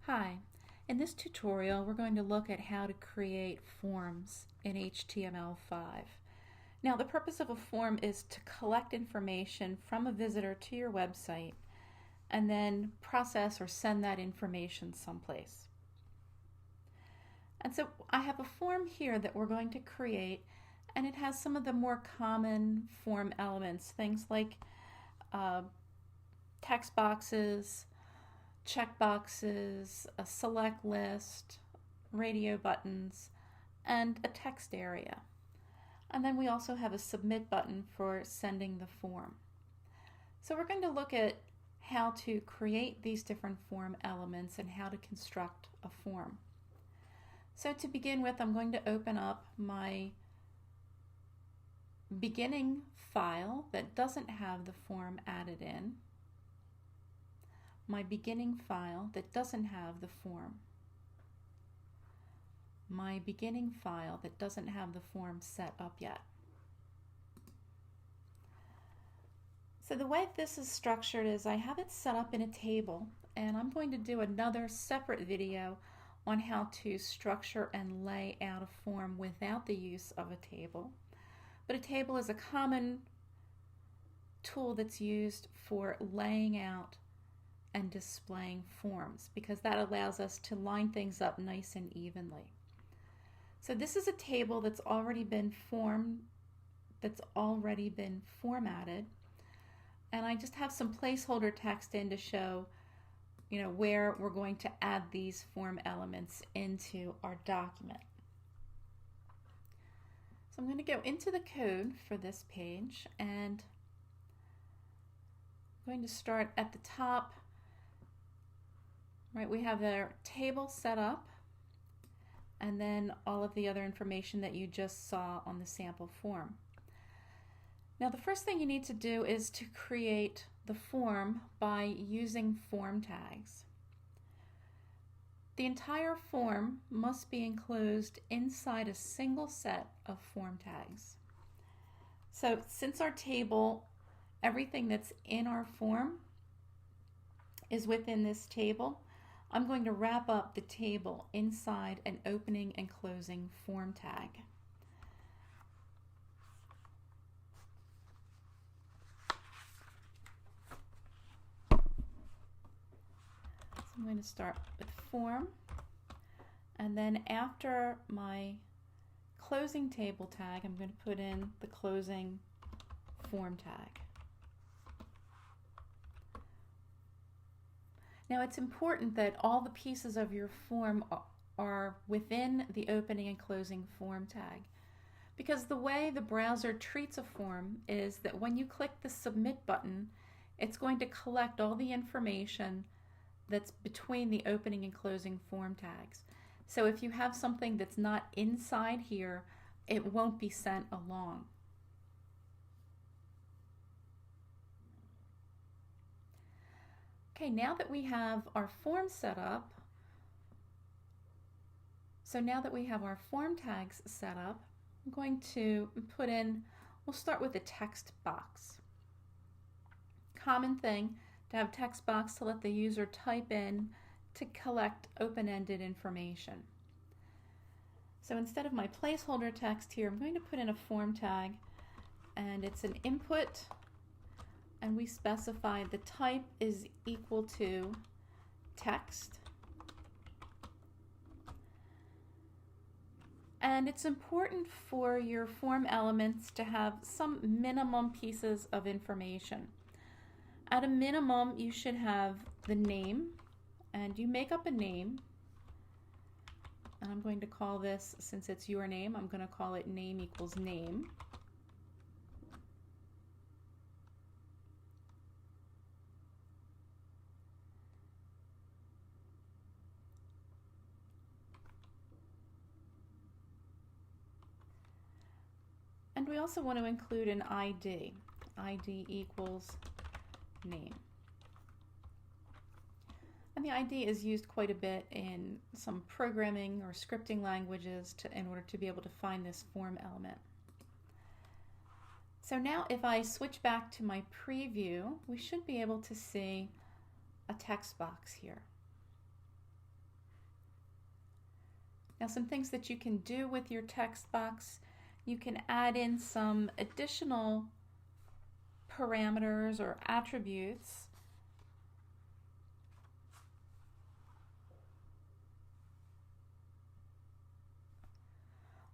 Hi, in this tutorial we're going to look at how to create forms in HTML5. Now the purpose of a form is to collect information from a visitor to your website and then process or send that information someplace. And so I have a form here that we're going to create, and it has some of the more common form elements, things like text boxes, checkboxes, a select list, radio buttons, and a text area. And then we also have a submit button for sending the form. So we're going to look at how to create these different form elements and how to construct a form. So to begin with, I'm going to open up my beginning file that doesn't have the form added in, my beginning file that doesn't have the form, my beginning file that doesn't have the form set up yet. So the way this is structured is I have it set up in a table, and I'm going to do another separate video on how to structure and lay out a form without the use of a table. But a table is a common tool that's used for laying out and displaying forms because that allows us to line things up nice and evenly. So this is a table that's already been formatted, and I just have some placeholder text in to show where we're going to add these form elements into our document. So I'm going to go into the code for this page, and I'm going to start at the top. Right, we have our table set up, and then all of the other information that you just saw on the sample form. Now the first thing you need to do is to create the form by using form tags. The entire form must be enclosed inside a single set of form tags. So since our table, everything that's in our form is within this table, I'm going to wrap up the table inside an opening and closing form tag. So I'm going to start with form, and then after my closing table tag, I'm going to put in the closing form tag. Now it's important that all the pieces of your form are within the opening and closing form tag, because the way the browser treats a form is that when you click the submit button, it's going to collect all the information that's between the opening and closing form tags. So if you have something that's not inside here, it won't be sent along. Okay, now that we have our form set up, our form tags set up, I'm going to put in, we'll start with a text box. Common thing to have text box to let the user type in to collect open-ended information. So instead of my placeholder text here, I'm going to put in a form tag, and it's an input, and we specify the type is equal to text. And it's important for your form elements to have some minimum pieces of information. At a minimum, you should have the name, and you make up a name. And I'm going to call this, since it's your name, I'm going to call it name equals name. And we also want to include an ID. ID equals name. And the ID is used quite a bit in some programming or scripting languages in order to be able to find this form element. So now if I switch back to my preview, we should be able to see a text box here. Now, some things that you can do with your text box, you can add in some additional parameters or attributes.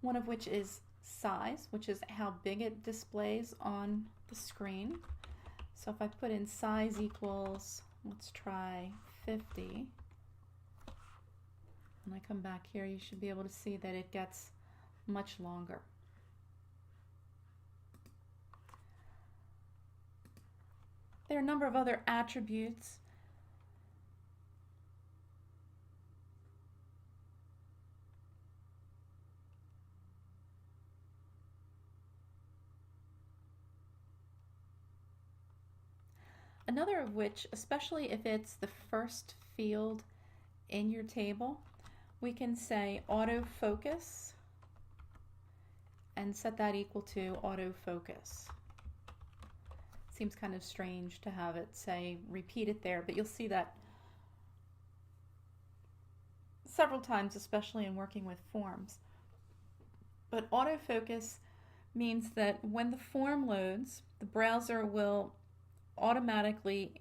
One of which is size, which is how big it displays on the screen. So if I put in size equals, let's try 50, and I come back here, you should be able to see that it gets much longer. There are a number of other attributes. Another of which, especially if it's the first field in your table, we can say autofocus and set that equal to autofocus. Seems kind of strange to have it say repeat it there, but you'll see that several times, especially in working with forms. But autofocus means that when the form loads, the browser will automatically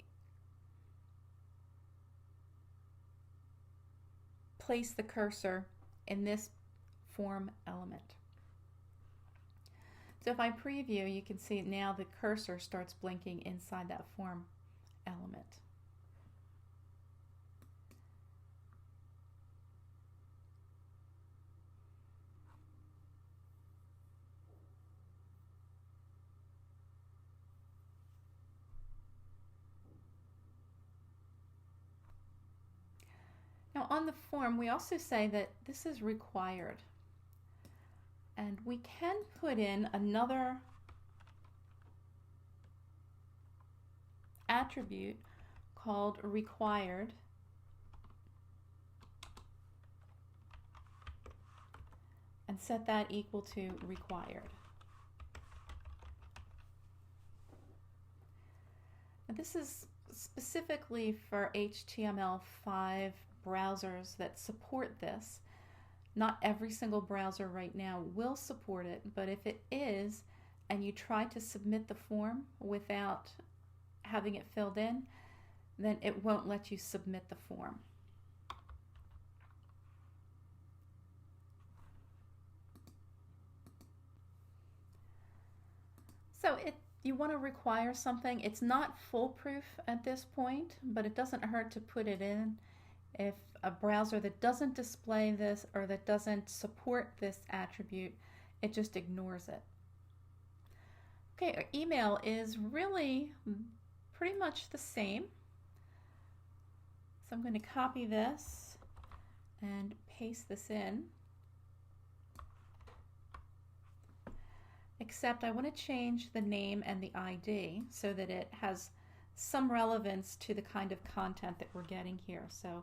place the cursor in this form element. So if I preview, you can see now the cursor starts blinking inside that form element. Now on the form, we also say that this is required. And we can put in another attribute called required, and set that equal to required. Now this is specifically for HTML5 browsers that support this. Not every single browser right now will support it, but if it is, and you try to submit the form without having it filled in, then it won't let you submit the form. So you want to require something. It's not foolproof at this point, but it doesn't hurt to put it in. If a browser that doesn't display this or that doesn't support this attribute, it just ignores it. Okay, our email is really pretty much the same. So I'm going to copy this and paste this in. Except I want to change the name and the ID so that it has some relevance to the kind of content that we're getting here. So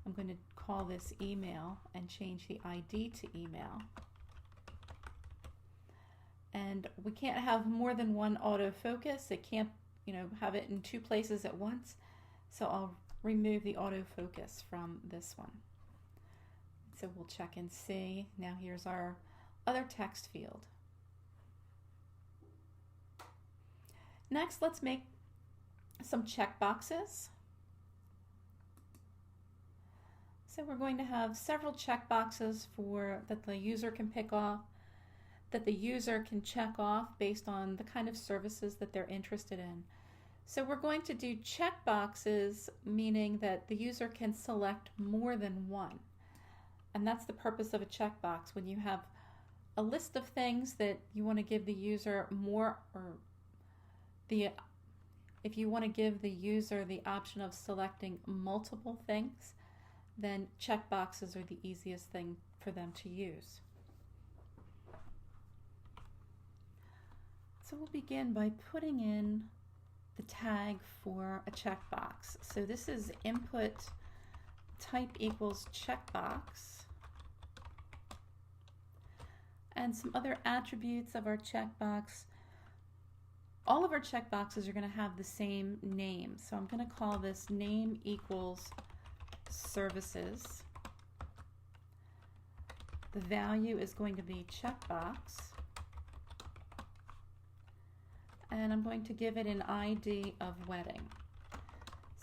I'm going to call this email and change the ID to email. And we can't have more than one autofocus. It can't, have it in two places at once. So I'll remove the autofocus from this one. So we'll check and see. Now here's our other text field. Next, let's make some checkboxes. So we're going to have several checkboxes that the user can pick off, that the user can check off based on the kind of services that they're interested in. So we're going to do checkboxes, meaning that the user can select more than one. And that's the purpose of a checkbox. When you have a list of things that you want to give the user more, or if you want to give the user the option of selecting multiple things, then checkboxes are the easiest thing for them to use. So we'll begin by putting in the tag for a checkbox. So this is input type equals checkbox, and some other attributes of our checkbox. All of our checkboxes are going to have the same name. So I'm going to call this name equals services. The value is going to be checkbox. And I'm going to give it an ID of wedding.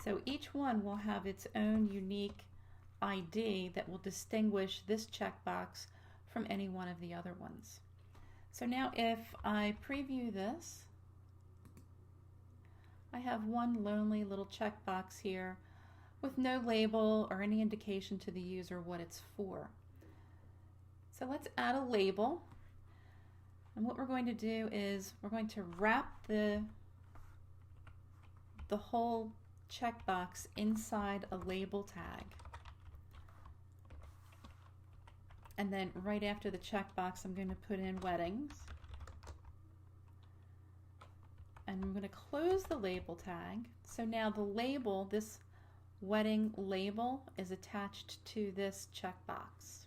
So each one will have its own unique ID that will distinguish this checkbox from any one of the other ones. So now if I preview this, I have one lonely little checkbox here with no label or any indication to the user what it's for. So let's add a label. And what we're going to do is we're going to wrap the whole checkbox inside a label tag. And then right after the checkbox, I'm going to put in weddings. And I'm going to close the label tag. So now the label, this wedding label, is attached to this checkbox.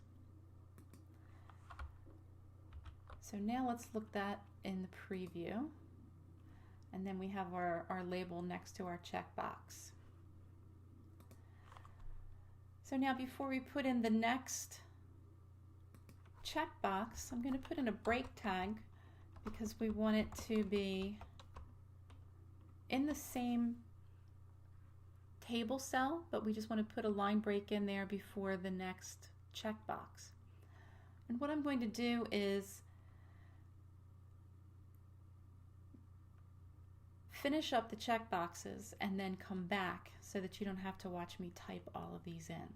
So now let's look at that in the preview. And then we have our label next to our checkbox. So now before we put in the next checkbox, I'm going to put in a break tag because we want it to be in the same table cell, but we just want to put a line break in there before the next checkbox. And what I'm going to do is finish up the checkboxes and then come back so that you don't have to watch me type all of these in.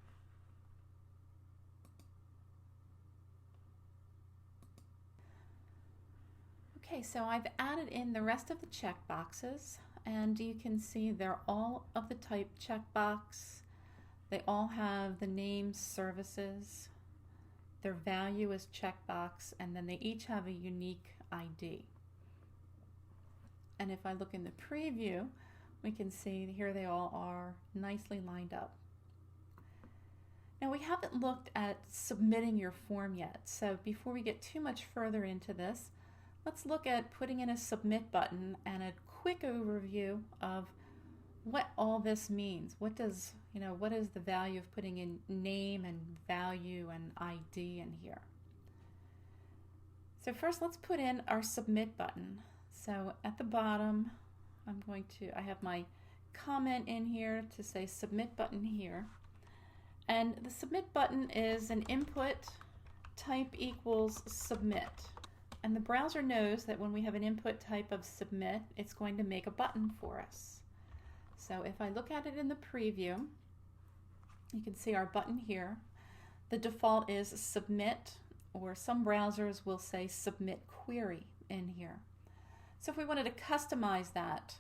Okay, so I've added in the rest of the checkboxes, and you can see they're all of the type checkbox. They all have the name services. Their value is checkbox, and then they each have a unique ID. And if I look in the preview, we can see here they all are nicely lined up. Now we haven't looked at submitting your form yet, so before we get too much further into this, let's look at putting in a submit button and a quick overview of what all this means. What is the value of putting in name and value and ID in here? So first let's put in our submit button. So at the bottom, I have my comment in here to say submit button here. And the submit button is an input type equals submit. And the browser knows that when we have an input type of submit, it's going to make a button for us. So if I look at it in the preview, you can see our button here. The default is submit, or some browsers will say submit query in here. So if we wanted to customize that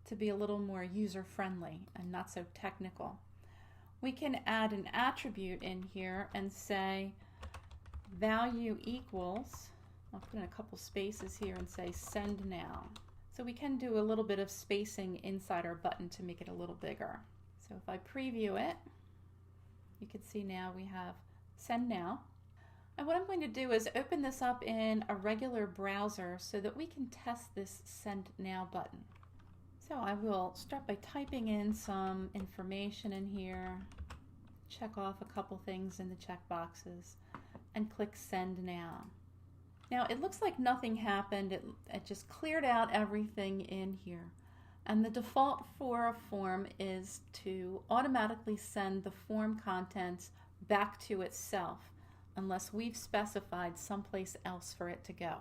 to be a little more user-friendly and not so technical, we can add an attribute in here and say value equals, I'll put in a couple spaces here and say send now. So we can do a little bit of spacing inside our button to make it a little bigger. So if I preview it, you can see now we have send now. And what I'm going to do is open this up in a regular browser so that we can test this send now button. So I will start by typing in some information in here, check off a couple things in the checkboxes, and click send now. Now it looks like nothing happened. It just cleared out everything in here. And the default for a form is to automatically send the form contents back to itself unless we've specified someplace else for it to go.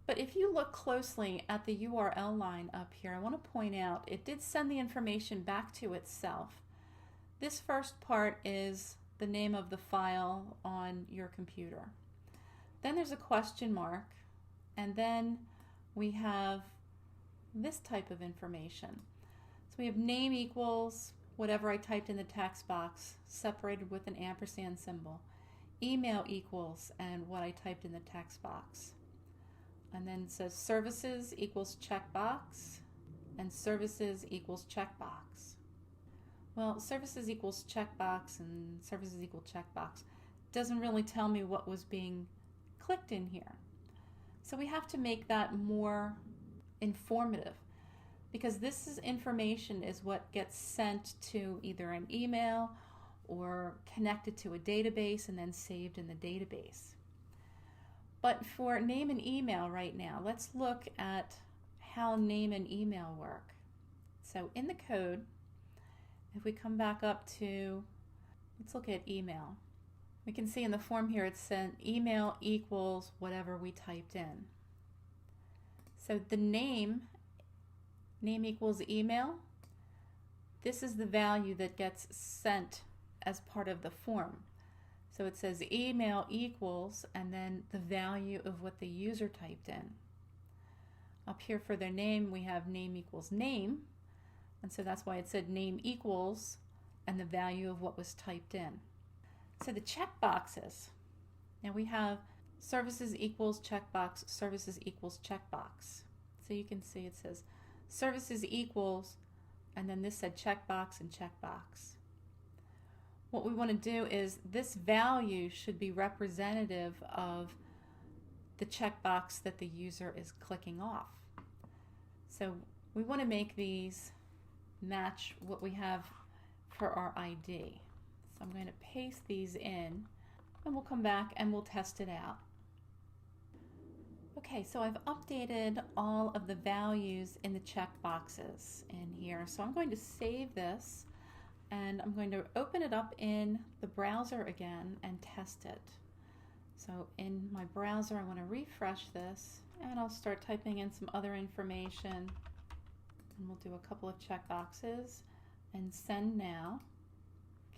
But if you look closely at the URL line up here, I want to point out it did send the information back to itself. This first part is the name of the file on your computer. Then there's a question mark, and then we have this type of information. So we have name equals whatever I typed in the text box, separated with an ampersand symbol. Email equals and what I typed in the text box. And then it says services equals checkbox and services equals checkbox. Well, services equals checkbox and services equal checkbox doesn't really tell me what was being clicked in here. So we have to make that more informative, because this information is what gets sent to either an email or connected to a database and then saved in the database. But for name and email right now, let's look at how name and email work. So in the code, if we come back up to, let's look at email. We can see in the form here it's sent email equals whatever we typed in. So the name equals email. This is the value that gets sent as part of the form. So it says email equals and then the value of what the user typed in. Up here for their name, we have name equals name. And so that's why it said name equals and the value of what was typed in. So the checkboxes. Now we have services equals checkbox, services equals checkbox. So you can see it says services equals, and then this said checkbox and checkbox. What we want to do is this value should be representative of the checkbox that the user is clicking off. So we want to make these match what we have for our ID. So I'm going to paste these in and we'll come back and we'll test it out. Okay, so I've updated all of the values in the checkboxes in here. So I'm going to save this and I'm going to open it up in the browser again and test it. So in my browser, I want to refresh this and I'll start typing in some other information. And we'll do a couple of checkboxes and send now.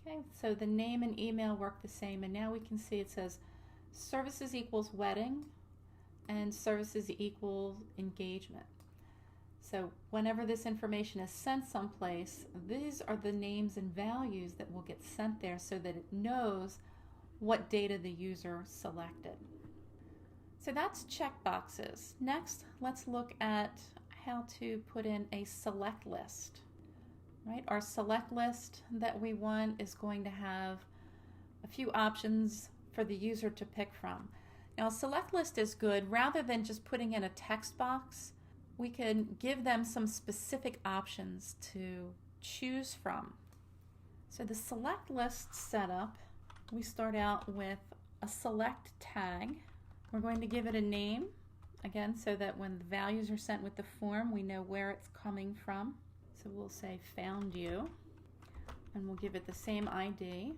Okay, so the name and email work the same, and now we can see it says services equals wedding and services equals engagement. So whenever this information is sent someplace, these are the names and values that will get sent there so that it knows what data the user selected. So that's checkboxes. Next, let's look at how to put in a select list. Right? Our select list that we want is going to have a few options for the user to pick from. Now, a select list is good. Rather than just putting in a text box, we can give them some specific options to choose from. So the select list setup, we start out with a select tag. We're going to give it a name, again, so that when the values are sent with the form, we know where it's coming from. So we'll say found you, and we'll give it the same ID.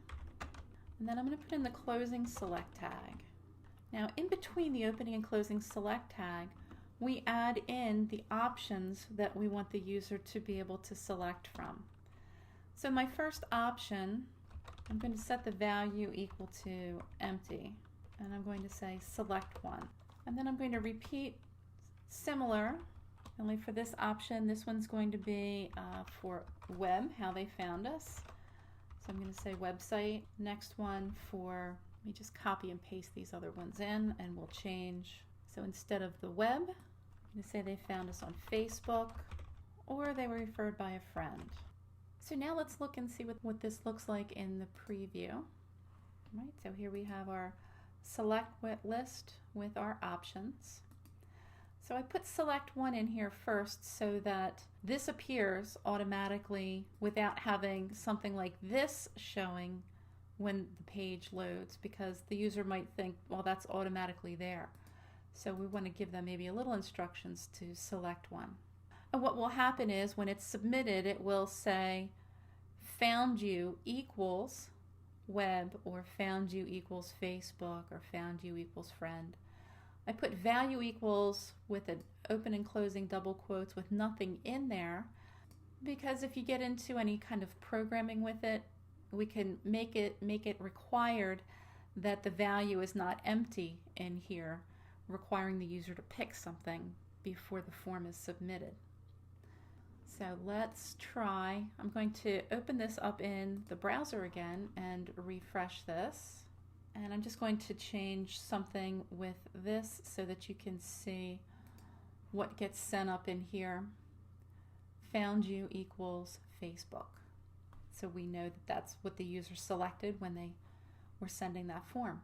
And then I'm going to put in the closing select tag. Now in between the opening and closing select tag, we add in the options that we want the user to be able to select from. So my first option, I'm going to set the value equal to empty, and I'm going to say select one. And then I'm going to repeat similar. Only for this option, this one's going to be for web, how they found us. So I'm going to say website. Next one for, let me just copy and paste these other ones in and we'll change. So instead of the web, I'm going to say they found us on Facebook or they were referred by a friend. So now let's look and see what this looks like in the preview. Right, so here we have our select list with our options. So I put select one in here first so that this appears automatically without having something like this showing when the page loads, because the user might think, well, that's automatically there. So we want to give them maybe a little instructions to select one. And what will happen is when it's submitted, it will say found you equals web, or found you equals Facebook, or found you equals friend. I put value equals with an open and closing double quotes with nothing in there, because if you get into any kind of programming with it, we can make it required that the value is not empty in here, requiring the user to pick something before the form is submitted. So let's try. I'm going to open this up in the browser again and refresh this. And I'm just going to change something with this so that you can see what gets sent up in here. Found you equals Facebook. So we know that that's what the user selected when they were sending that form.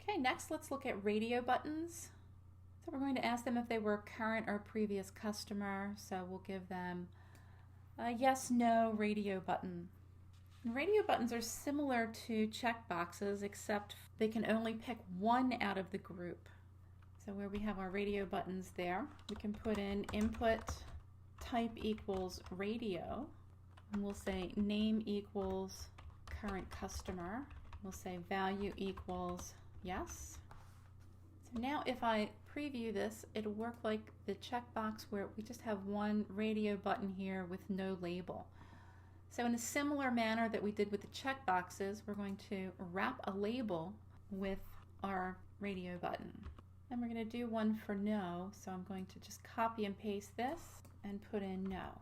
Okay, next let's look at radio buttons. So we're going to ask them if they were a current or previous customer. So we'll give them a yes, no radio button. And radio buttons are similar to checkboxes, except they can only pick one out of the group. So where we have our radio buttons there, we can put in input type equals radio, and we'll say name equals current customer. We'll say value equals yes. So now if I preview this, it'll work like the checkbox where we just have one radio button here with no label. So in a similar manner that we did with the checkboxes, we're going to wrap a label with our radio button. And we're going to do one for no, so I'm going to just copy and paste this and put in no.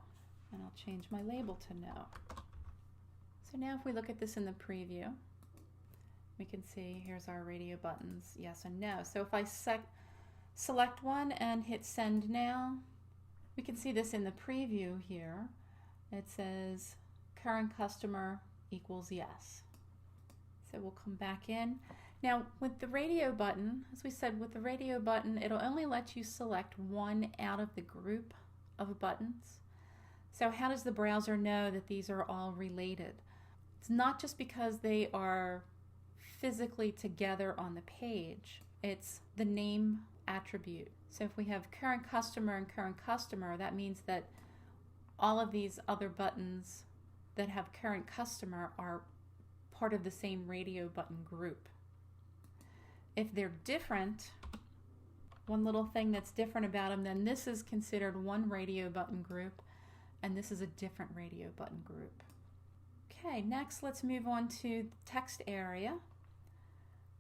And I'll change my label to no. So now if we look at this in the preview, we can see here's our radio buttons, yes and no. So if I select one and hit send now, we can see this in the preview here. It says current customer equals yes. So we'll come back in. Now with the radio button, as we said, with the radio button, it'll only let you select one out of the group of buttons. So how does the browser know that these are all related? It's not just because they are physically together on the page. It's the name attribute. So if we have current customer and current customer, that means that all of these other buttons that have current customer are part of the same radio button group. If they're different, one little thing that's different about them, then this is considered one radio button group and this is a different radio button group. Okay, next let's move on to the text area.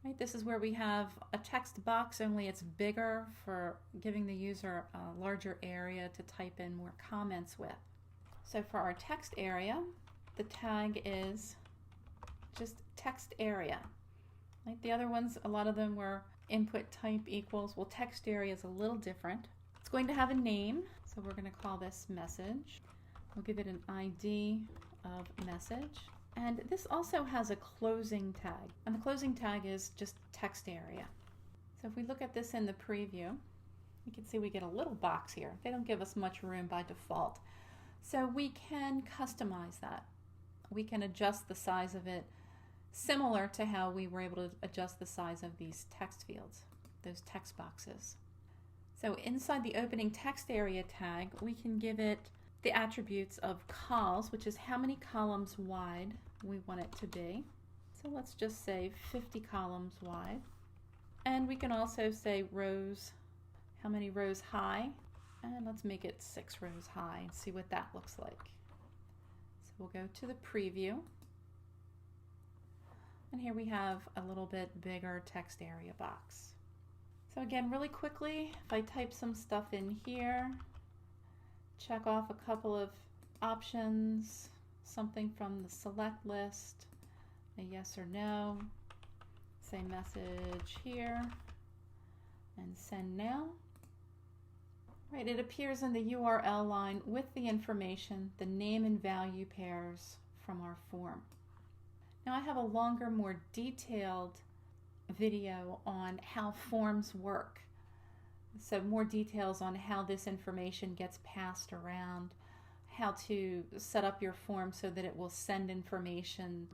Right, this is where we have a text box, only it's bigger for giving the user a larger area to type in more comments with. So for our text area, the tag is just text area. Right, the other ones, a lot of them were input type equals. Well, text area is a little different. It's going to have a name, so we're going to call this message. We'll give it an ID of message. And this also has a closing tag, and the closing tag is just text area. So if we look at this in the preview, you can see we get a little box here. They don't give us much room by default. So we can customize that. We can adjust the size of it similar to how we were able to adjust the size of these text fields, those text boxes. So inside the opening text area tag, we can give it the attributes of cols, which is how many columns wide we want it to be. So let's just say 50 columns wide. And we can also say rows, how many rows high, and let's make it 6 rows high and see what that looks like. So we'll go to the preview. And here we have a little bit bigger text area box. So again, really quickly, if I type some stuff in here, check off a couple of options, something from the select list, a yes or no, say message here, and send now. Right, it appears in the URL line with the information, the name and value pairs from our form. Now I have a longer, more detailed video on how forms work. So more details on how this information gets passed around, how to set up your form so that it will send information.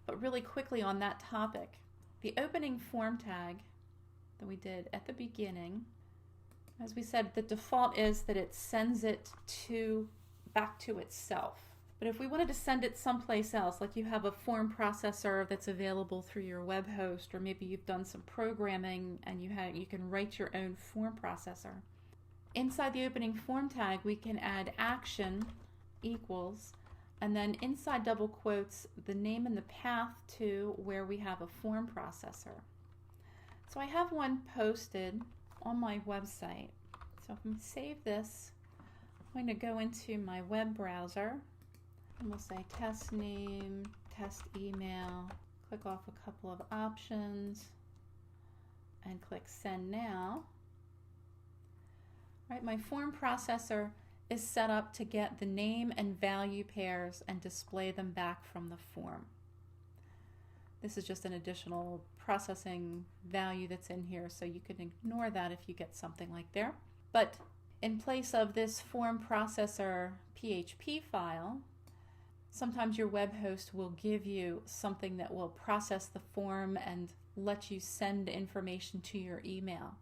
But really quickly on that topic, the opening form tag that we did at the beginning, as we said, the default is that it sends it back to itself. But if we wanted to send it someplace else, like you have a form processor that's available through your web host, or maybe you've done some programming and you can write your own form processor. Inside the opening form tag, we can add action equals, and then inside double quotes, the name and the path to where we have a form processor. So I have one posted on my website. So if I save this, I'm going to go into my web browser. And we'll say test name, test email, click off a couple of options, and click send now. Right, my form processor is set up to get the name and value pairs and display them back from the form. This is just an additional processing value that's in here, so you can ignore that if you get something like there. But in place of this form processor PHP file, Sometimes your web host will give you something that will process the form and let you send information to your email.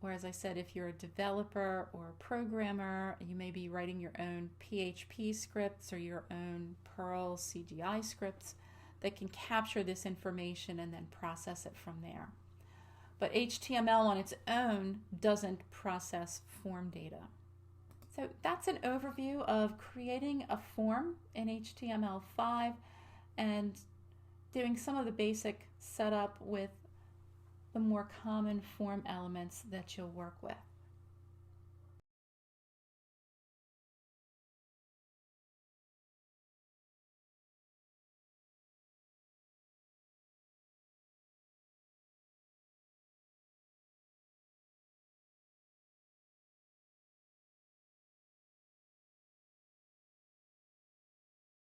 Or as I said, if you're a developer or a programmer, you may be writing your own PHP scripts or your own Perl CGI scripts that can capture this information and then process it from there. But HTML on its own doesn't process form data. So that's an overview of creating a form in HTML5 and doing some of the basic setup with the more common form elements that you'll work with.